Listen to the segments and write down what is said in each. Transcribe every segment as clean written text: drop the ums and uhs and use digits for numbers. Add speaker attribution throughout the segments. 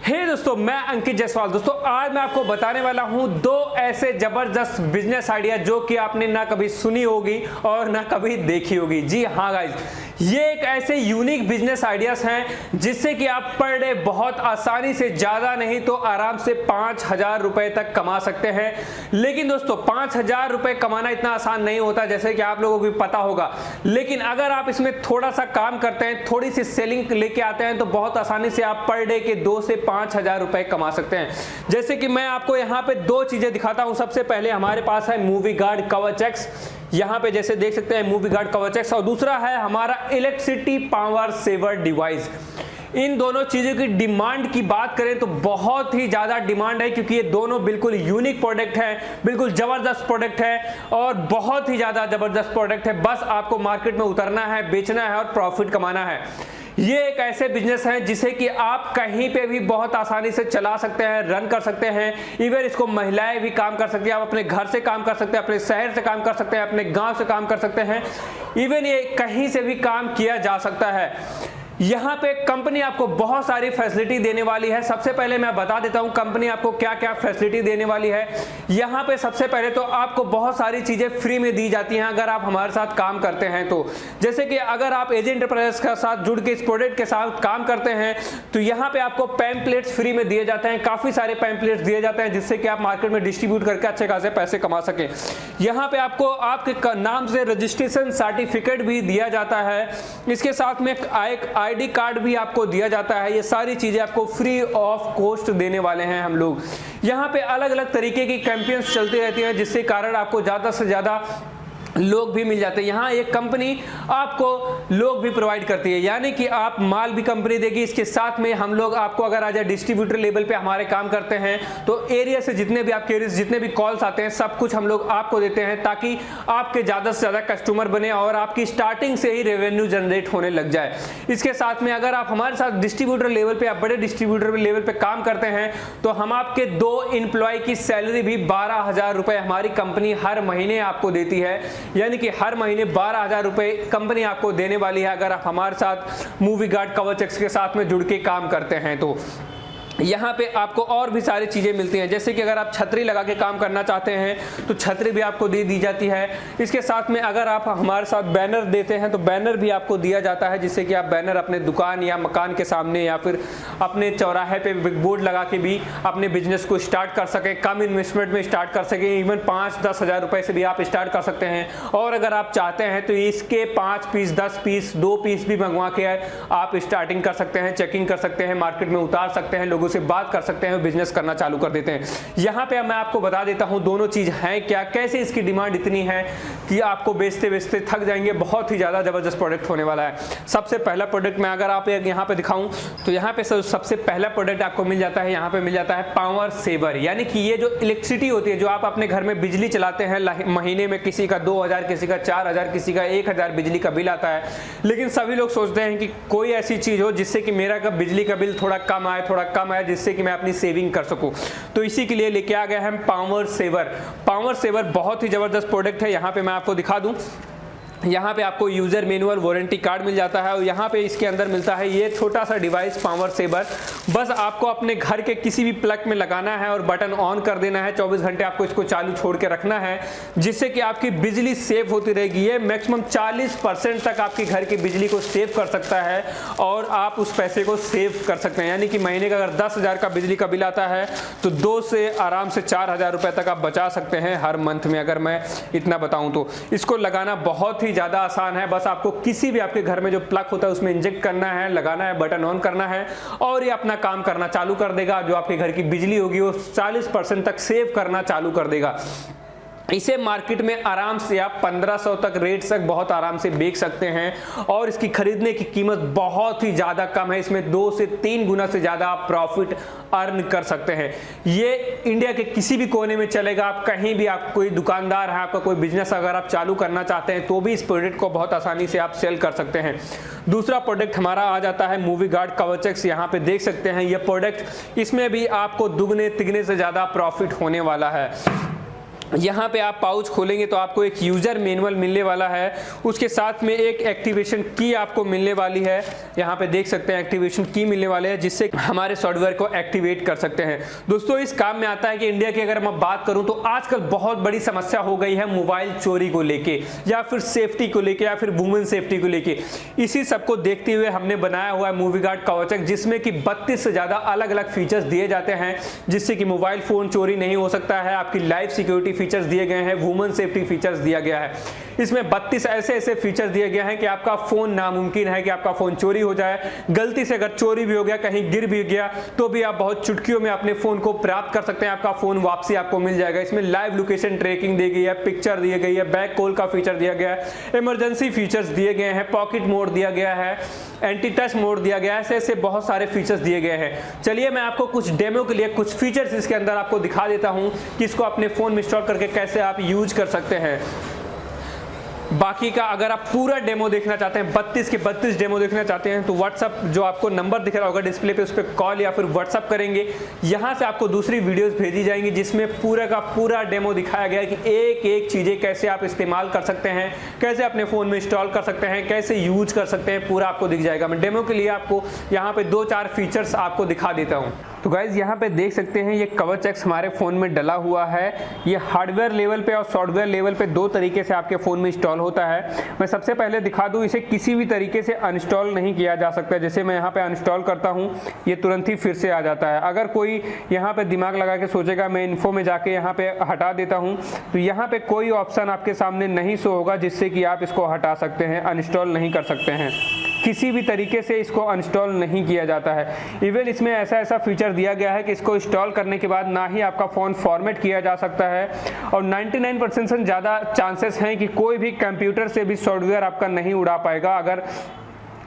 Speaker 1: हे दोस्तों, मैं अंकित जायसवाल। दोस्तों आज मैं आपको बताने वाला हूं दो ऐसे जबरदस्त बिजनेस आइडिया जो कि आपने ना कभी सुनी होगी और ना कभी देखी होगी। जी हाँ गाइज, ये एक ऐसे यूनिक बिजनेस आइडियाज हैं जिससे कि आप पर डे बहुत आसानी से, ज्यादा नहीं तो आराम से 5,000 रुपए तक कमा सकते हैं। लेकिन दोस्तों 5,000 रुपए कमाना इतना आसान नहीं होता, जैसे कि आप लोगों को भी पता होगा। लेकिन अगर आप इसमें थोड़ा सा काम करते हैं, थोड़ी सी सेलिंग लेके आते हैं, तो बहुत आसानी से आप पर डे के 2 से 5,000 रुपए कमा सकते हैं। जैसे कि मैं आपको यहाँ पे दो चीजें दिखाता हूँ। सबसे पहले हमारे पास है मूवी गार्ड कवच एक्स, यहाँ पे जैसे देख सकते हैं मूवी गार्ड कवच एक्स, और दूसरा है हमारा इलेक्ट्रिसिटी पावर सेवर डिवाइस। इन दोनों चीजों की डिमांड की बात करें तो बहुत ही ज्यादा डिमांड है, क्योंकि ये दोनों बिल्कुल यूनिक प्रोडक्ट है, बिल्कुल जबरदस्त प्रोडक्ट है और बहुत ही ज्यादा जबरदस्त प्रोडक्ट है। बस आपको मार्केट में उतरना है, बेचना है और प्रॉफिट कमाना है। ये एक ऐसे बिजनेस है जिसे कि आप कहीं पे भी बहुत आसानी से चला सकते हैं, रन कर सकते हैं। इवन इसको महिलाएं भी काम कर सकती हैं, आप अपने घर से काम कर सकते हैं, अपने शहर से काम कर सकते हैं, अपने गांव से काम कर सकते हैं। इवन ये कहीं से भी काम किया जा सकता है। यहाँ पे कंपनी आपको बहुत सारी फैसिलिटी देने वाली है। सबसे पहले मैं बता देता हूँ कंपनी आपको क्या क्या फैसिलिटी देने वाली है। यहाँ पे सबसे पहले तो आपको बहुत सारी चीजें फ्री में दी जाती हैं अगर आप हमारे साथ काम करते हैं तो। जैसे कि अगर आप एजे एंटरप्राइजेस के साथ जुड़ के इस प्रोडक्ट के साथ काम करते हैं तो यहाँ पे आपको पैम्पलेट्स फ्री में दिए जाते हैं। काफी सारे पैम्पलेट्स दिए जाते हैं जिससे कि आप मार्केट में डिस्ट्रीब्यूट करके अच्छे खासे पैसे कमा सकें। यहाँ पे आपको आपके नाम से रजिस्ट्रेशन सर्टिफिकेट भी दिया जाता है। इसके साथ में एक आईडी कार्ड भी आपको दिया जाता है। ये सारी चीजें आपको फ्री ऑफ कॉस्ट देने वाले हैं हम लोग। यहाँ पे अलग अलग तरीके की कैंपेन्स चलती रहती हैं जिससे कारण आपको ज्यादा से ज्यादा लोग भी मिल जाते हैं। यहाँ एक कंपनी आपको लोग भी प्रोवाइड करती है, यानी कि आप माल भी कंपनी देगी। इसके साथ में हम लोग आपको अगर आज डिस्ट्रीब्यूटर लेवल पे हमारे काम करते हैं तो एरिया से जितने भी आपके जितने भी कॉल्स आते हैं सब कुछ हम लोग आपको देते हैं, ताकि आपके ज्यादा से ज्यादा कस्टमर बने और आपकी स्टार्टिंग से ही रेवेन्यू जनरेट होने लग जाए। इसके साथ में अगर आप हमारे साथ डिस्ट्रीब्यूटर लेवल पे, आप बड़े डिस्ट्रीब्यूटर लेवल पे काम करते हैं तो हम आपके 2 एम्प्लॉय की सैलरी भी 12,000 रुपए हमारी कंपनी हर महीने आपको देती है। यानी कि हर महीने 12,000 रुपए कंपनी आपको देने वाली है अगर आप हमारे साथ मूवी गार्ड कवच एक्स के साथ में जुड़ के काम करते हैं तो। यहाँ पे आपको और भी सारी चीजें मिलती हैं, जैसे कि अगर आप छतरी लगा के काम करना चाहते हैं तो छतरी भी आपको दे दी जाती है। इसके साथ में अगर आप हमारे साथ बैनर देते हैं तो बैनर भी आपको दिया जाता है, जिससे कि आप बैनर अपने दुकान या मकान के सामने या फिर अपने चौराहे पे बिग बोर्ड लगा के भी अपने बिजनेस को स्टार्ट कर सकें, कम इन्वेस्टमेंट में स्टार्ट कर सकें। इवन 5-10 हज़ार रुपए से भी आप स्टार्ट कर सकते हैं। और अगर आप चाहते हैं तो इसके 5 पीस, 10 पीस, 2 पीस भी मंगवा के आप स्टार्टिंग कर सकते हैं, चेकिंग कर सकते हैं, मार्केट में उतार सकते हैं, से बात कर सकते हैं, बिजनेस करना चालू कर देते हैं। यहां पे मैं आपको बता देता हूं दोनों चीज है क्या, कैसे इसकी डिमांड इतनी है कि आपको बेचते बेचते थक जाएंगे। बहुत ही ज्यादा जबरदस्त प्रोडक्ट होने वाला है। सबसे पहला प्रोडक्ट मैं अगर आप यहां पे दिखाऊं तो यहां पे सबसे पहला प्रोडक्ट आपको मिल जाता है, यहां पे मिल जाता है पावर सेवर। यानी कि ये जो इलेक्ट्रिसिटी होती है, जो आप अपने घर में बिजली चलाते हैं, महीने में किसी का 2,000, किसी का 4,000, किसी का 1,000 बिजली का बिल आता है। लेकिन सभी लोग सोचते हैं कि कोई ऐसी चीज हो जिससे कि मेरा बिजली का बिल थोड़ा कम आए, जिससे कि मैं अपनी सेविंग कर सकूं। तो इसी के लिए लेके आ गए हम पावर सेवर। पावर सेवर बहुत ही जबरदस्त प्रोडक्ट है। यहां पे मैं आपको दिखा दूं, यहाँ पे आपको यूजर मैनुअल, वारंटी कार्ड मिल जाता है और यहाँ पे इसके अंदर मिलता है ये छोटा सा डिवाइस पावर सेवर। बस आपको अपने घर के किसी भी प्लग में लगाना है और बटन ऑन कर देना है। 24 घंटे आपको इसको चालू छोड़ के रखना है, जिससे कि आपकी बिजली सेव होती रहेगी। ये मैक्सिमम 40% तक आपके घर की बिजली को सेव कर सकता है और आप उस पैसे को सेव कर सकते हैं। यानी कि महीने का अगर 10,000 का बिजली का बिल आता है तो 2 से आराम से 4,000 रुपए तक आप बचा सकते हैं हर मंथ में, अगर मैं इतना बताऊं तो। इसको लगाना बहुत ही ज्यादा आसान है। बस आपको किसी भी आपके घर में जो प्लग होता है उसमें इंजेक्ट करना है, लगाना है, बटन ऑन करना है और ये अपना काम करना चालू कर देगा। जो आपके घर की बिजली होगी वो 40% तक सेव करना चालू कर देगा। इसे मार्केट में आराम से आप 1500 तक रेट तक बहुत आराम से बेच सकते हैं और इसकी खरीदने की कीमत बहुत ही ज्यादा कम है। इसमें 2 से 3 गुना से ज्यादा आप प्रॉफिट अर्न कर सकते हैं। ये इंडिया के किसी भी कोने में चलेगा। आप कहीं भी, आप कोई दुकानदार है, आपका कोई बिजनेस अगर आप चालू करना चाहते हैं तो भी इस प्रोडक्ट को बहुत आसानी से आप सेल कर सकते हैं। दूसरा प्रोडक्ट हमारा आ जाता है मूवी गार्ड कवच एक्स। यहाँ पे देख सकते हैं ये प्रोडक्ट, इसमें भी आपको दुगने तिगने से ज्यादा प्रॉफिट होने वाला है। यहाँ पे आप पाउच खोलेंगे तो आपको एक यूज़र मैनुअल मिलने वाला है, उसके साथ में एक एक्टिवेशन की आपको मिलने वाली है। यहाँ पे देख सकते हैं एक्टिवेशन की मिलने वाले हैं जिससे हमारे सॉफ्टवेयर को एक्टिवेट कर सकते हैं। दोस्तों इस काम में आता है कि इंडिया की अगर मैं बात करूँ तो आजकल बहुत बड़ी समस्या हो गई है मोबाइल चोरी को लेके, या फिर सेफ्टी को लेके, या फिर वुमेन सेफ्टी को लेके। इसी सबको देखते हुए हमने बनाया हुआ है मूवी गार्ड कवचक, जिसमें कि 32 से ज़्यादा अलग अलग फीचर्स दिए जाते हैं जिससे कि मोबाइल फ़ोन चोरी नहीं हो सकता है। आपकी लाइफ सिक्योरिटी फीचर्स दिए गए हैं, वुमेन सेफ्टी फीचर्स दिया गया है। इसमें 32 ऐसे फीचर्स दिए गए हैं कि आपका फोन नामुमकिन है कि आपका फोन चोरी हो जाए। गलती से अगर चोरी भी हो गया, कहीं गिर भी गया, तो भी आप बहुत चुटकियों में अपने फोन को प्राप्त कर सकते हैं, आपका फोन वापसी आपको मिल जाएगा। इसमें लाइव लोकेशन ट्रैकिंग दी गई है, पिक्चर दी गई है, बैक कॉल का फीचर दिया गया है, इमरजेंसी फीचर्स दिए गए हैं, पॉकेट मोड दिया गया है, एंटी टच मोड दिया गया है। ऐसे बहुत सारे फीचर्स दिए गए हैं। चलिए मैं आपको कुछ डेमो के लिए कुछ फीचर्स इसके अंदर आपको दिखा देता हूं कि इसको अपने फोन में इंस्टॉल करके कैसे आप यूज कर सकते हैं। बाकी का अगर आप पूरा डेमो देखना चाहते हैं, 32 के 32 डेमो देखना चाहते हैं, तो व्हाट्सअप जो आपको नंबर दिख रहा होगा डिस्प्ले पे, उस पर कॉल या फिर व्हाट्सअप करेंगे। यहाँ से आपको दूसरी वीडियोस भेजी जाएंगी जिसमें पूरा का पूरा डेमो दिखाया गया है कि एक एक चीज़ें कैसे आप इस्तेमाल कर सकते हैं, कैसे अपने फ़ोन में इंस्टॉल कर सकते हैं, कैसे यूज कर सकते हैं, पूरा आपको दिख जाएगा। मैं डेमो के लिए आपको यहाँ पे 2-4 फीचर्स आपको दिखा देता हूँ। तो गाइज यहाँ पे देख सकते हैं ये कवचक हमारे फ़ोन में डला हुआ है। ये हार्डवेयर लेवल पे और सॉफ्टवेयर लेवल पे 2 तरीके से आपके फ़ोन में इंस्टॉल होता है। मैं सबसे पहले दिखा दूँ, इसे किसी भी तरीके से अनइंस्टॉल नहीं किया जा सकता। जैसे मैं यहाँ पे अनइंस्टॉल करता हूँ, ये तुरंत ही फिर से आ जाता है। अगर कोई यहाँ पे दिमाग लगा के सोचेगा मैं इन्फो में जाके यहाँ पे हटा देता हूँ, तो यहाँ पे कोई ऑप्शन आपके सामने नहीं शो होगा जिससे कि आप इसको हटा सकते हैं, अनइंस्टॉल नहीं कर सकते हैं। किसी भी तरीके से इसको अनइंस्टॉल नहीं किया जाता है। इवन इसमें ऐसा फीचर दिया गया है कि इसको इंस्टॉल करने के बाद ना ही आपका फ़ोन फॉर्मेट किया जा सकता है, और 99% से ज़्यादा चांसेस हैं कि कोई भी कंप्यूटर से भी सॉफ्टवेयर आपका नहीं उड़ा पाएगा। अगर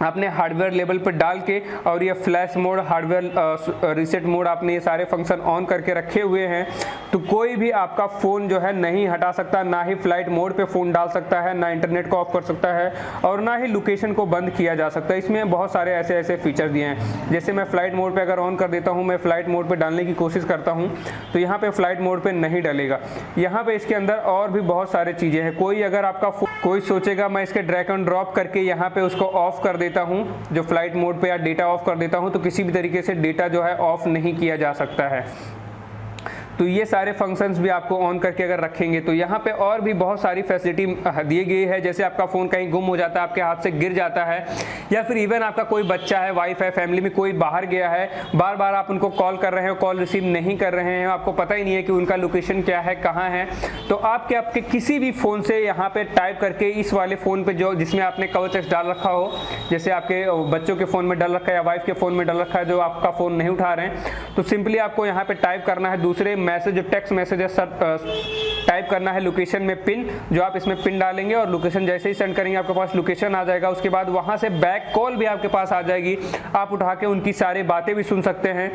Speaker 1: आपने हार्डवेयर लेवल पर डाल के और ये flash mode, hardware reset mode, आपने ये सारे फंक्शन ऑन करके रखे हुए हैं, तो कोई भी आपका फ़ोन जो है नहीं हटा सकता। ना ही फ्लाइट मोड पे फ़ोन डाल सकता है, ना इंटरनेट को ऑफ कर सकता है, और ना ही लोकेशन को बंद किया जा सकता है। इसमें बहुत सारे ऐसे फीचर दिए हैं। जैसे मैं फ़्लाइट मोड पे अगर ऑन कर देता हूँ, मैं फ़्लाइट मोड पे डालने की कोशिश करता हूँ, तो यहाँ पे फ़्लाइट मोड पे नहीं डलेगा। यहाँ पे इसके अंदर और भी बहुत सारी चीज़ें हैं। कोई अगर आपका कोई सोचेगा मैं इसके ड्रैग एंड ड्रॉप करके यहाँ पे उसको ऑफ कर देता हूँ, जो फ्लाइट मोड पे या डेटा ऑफ कर देता हूँ, तो किसी भी तरीके से डेटा जो है ऑफ नहीं किया जा सकता है। तो ये सारे फंक्शंस भी आपको ऑन करके अगर रखेंगे तो यहाँ पे और भी बहुत सारी फैसिलिटी दी गई है। जैसे आपका फ़ोन कहीं गुम हो जाता है, आपके हाथ से गिर जाता है, या फिर इवन आपका कोई बच्चा है, वाइफ है, फैमिली में कोई बाहर गया है, बार बार आप उनको कॉल कर रहे हो, कॉल रिसीव नहीं कर रहे हैं, आपको पता ही नहीं है कि उनका लोकेशन क्या है, कहाँ है, तो आपके किसी भी फ़ोन से यहाँ पे टाइप करके इस वाले फ़ोन पे जो जिसमें आपने कवचक डाल रखा हो, जैसे आपके बच्चों के फ़ोन में डल रखा है या वाइफ के फ़ोन में डल रखा है, जो आपका फ़ोन नहीं उठा रहे हैं, तो सिंपली आपको यहाँ पे टाइप करना है दूसरे मैसेज, जो टेक्स्ट मैसेज है, टाइप करना है लोकेशन में पिन, जो आप इसमें पिन डालेंगे और लोकेशन जैसे ही सेंड करेंगे आपके पास लोकेशन आ जाएगा। उसके बाद वहां से बैक कॉल भी आपके पास आ जाएगी, आप उठा के उनकी सारी बातें भी सुन सकते हैं।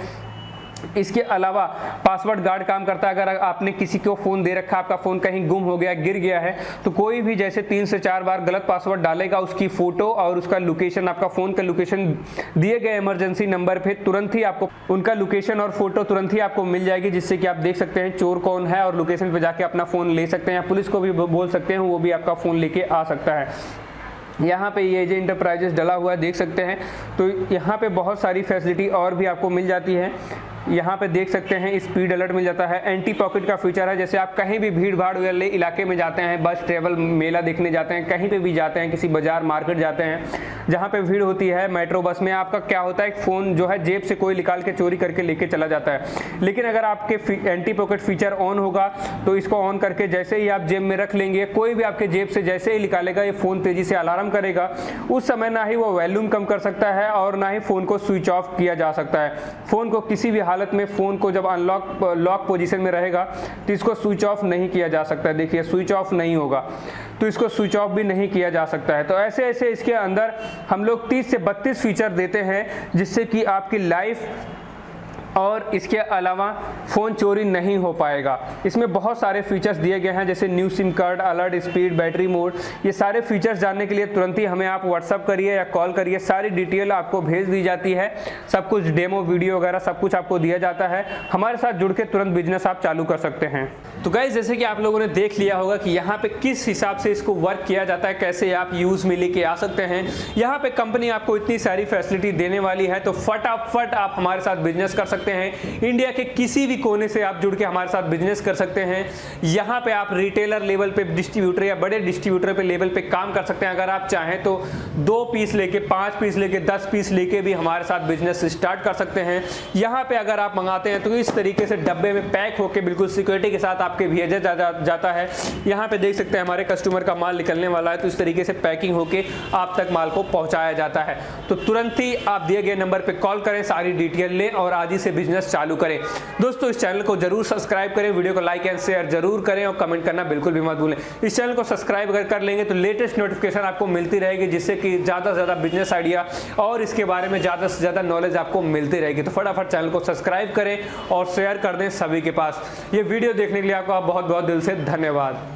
Speaker 1: इसके अलावा पासवर्ड गार्ड काम करता है। अगर आपने किसी को फ़ोन दे रखा है, आपका फ़ोन कहीं गुम हो गया, गिर गया है, तो कोई भी जैसे 3 से 4 बार गलत पासवर्ड डालेगा, उसकी फ़ोटो और उसका लोकेशन, आपका फ़ोन का लोकेशन दिए गए इमरजेंसी नंबर पे तुरंत ही आपको उनका लोकेशन और फोटो तुरंत ही आपको मिल जाएगी, जिससे कि आप देख सकते हैं चोर कौन है और लोकेशन पे जाके अपना फ़ोन ले सकते हैं, या पुलिस को भी बोल सकते हैं, वो भी आपका फ़ोन लेके आ सकता है। यहाँ पे ये जे इंटरप्राइजेस डला हुआ है, देख सकते हैं। तो यहाँ पे बहुत सारी फैसिलिटी और भी आपको मिल जाती है। यहाँ पे देख सकते हैं स्पीड अलर्ट मिल जाता है, एंटी पॉकेट का फीचर है। जैसे आप कहीं भी भीड़ भाड़ वाले इलाके में जाते हैं, बस ट्रेवल मेला देखने जाते हैं, कहीं पे भी जाते हैं, किसी बाजार मार्केट जाते हैं जहाँ पे भीड़ होती है, मेट्रो बस में, आपका क्या होता है फ़ोन जो है जेब से कोई निकाल के चोरी करके लेके चला जाता है। लेकिन अगर आपके एंटी पॉकेट फीचर ऑन होगा तो इसको ऑन करके जैसे ही आप जेब में रख लेंगे, कोई भी आपके जेब से जैसे ही निकालेगा, ये फ़ोन तेज़ी से अलार्म करेगा। उस समय ना ही वो वॉल्यूम कम कर सकता है और ना ही फ़ोन को स्विच ऑफ किया जा सकता है। फ़ोन को किसी भी हालत में, फ़ोन को जब लॉक पोजीशन में रहेगा तो इसको स्विच ऑफ नहीं किया जा सकता है। देखिए स्विच ऑफ नहीं होगा तो इसको स्विच ऑफ भी नहीं किया जा सकता है। तो ऐसे ऐसे इसके अंदर हम लोग 30 से 32 फीचर देते हैं, जिससे कि आपकी लाइफ और इसके अलावा फ़ोन चोरी नहीं हो पाएगा। इसमें बहुत सारे फीचर्स दिए गए हैं, जैसे new SIM card, alert speed, battery mode. ये सारे फीचर्स जानने के लिए तुरंत ही हमें आप व्हाट्सअप करिए या कॉल करिए, सारी डिटेल आपको भेज दी जाती है। सब कुछ डेमो वीडियो वगैरह सब कुछ आपको दिया जाता है। हमारे साथ जुड़ के तुरंत बिजनेस आप चालू कर सकते हैं। तो गाइस, जैसे कि आप लोगों ने देख लिया होगा कि यहाँ पे किस हिसाब से इसको वर्क किया जाता है, कैसे आप यूज़ में लेके आ सकते हैं। यहाँ पे कंपनी आपको इतनी सारी फैसिलिटी देने वाली है, तो फटाफट आप हमारे साथ बिजनेस कर सकते हैं। इंडिया के किसी भी कोने से आप जुड़ के हमारे साथ बिजनेस कर सकते हैं। यहाँ पे आप रिटेलर लेवल पे, डिस्ट्रीब्यूटर या बड़े डिस्ट्रीब्यूटर पे लेवल पे काम कर सकते हैं। अगर आप चाहें तो 2 पीस लेके, 5 पीस लेके, 10 पीस लेके भी हमारे साथ बिजनेस स्टार्ट कर सकते हैं। यहाँ पे अगर आप मंगाते हैं तो इस तरीके से डब्बे में पैक होके बिल्कुल सिक्योरिटी के साथ आपके भेजा जाता है। यहाँ पे देख सकते हैं हमारे कस्टमर का माल निकलने वाला है, तो इस तरीके से पैकिंग होके आप तक माल को पहुंचाया जाता है। तो तुरंत ही आप दिए गए नंबर पे कॉल करें, सारी डिटेल लें और आज ही से बिजनेस चालू करें। दोस्तों, इस चैनल को जरूर सब्सक्राइब करें, वीडियो को लाइक एंड शेयर जरूर करें और कमेंट करना बिल्कुल भी मत भूलें। इस चैनल को सब्सक्राइब अगर कर लेंगे तो लेटेस्ट नोटिफिकेशन आपको मिलती रहेगी, जिससे कि ज़्यादा से ज़्यादा बिजनेस आइडिया और इसके बारे में ज़्यादा से ज़्यादा नॉलेज आपको मिलती रहेगी। तो फटाफट चैनल को सब्सक्राइब करें और शेयर कर दें सभी के पास। ये वीडियो देखने के लिए आपका बहुत बहुत दिल से धन्यवाद।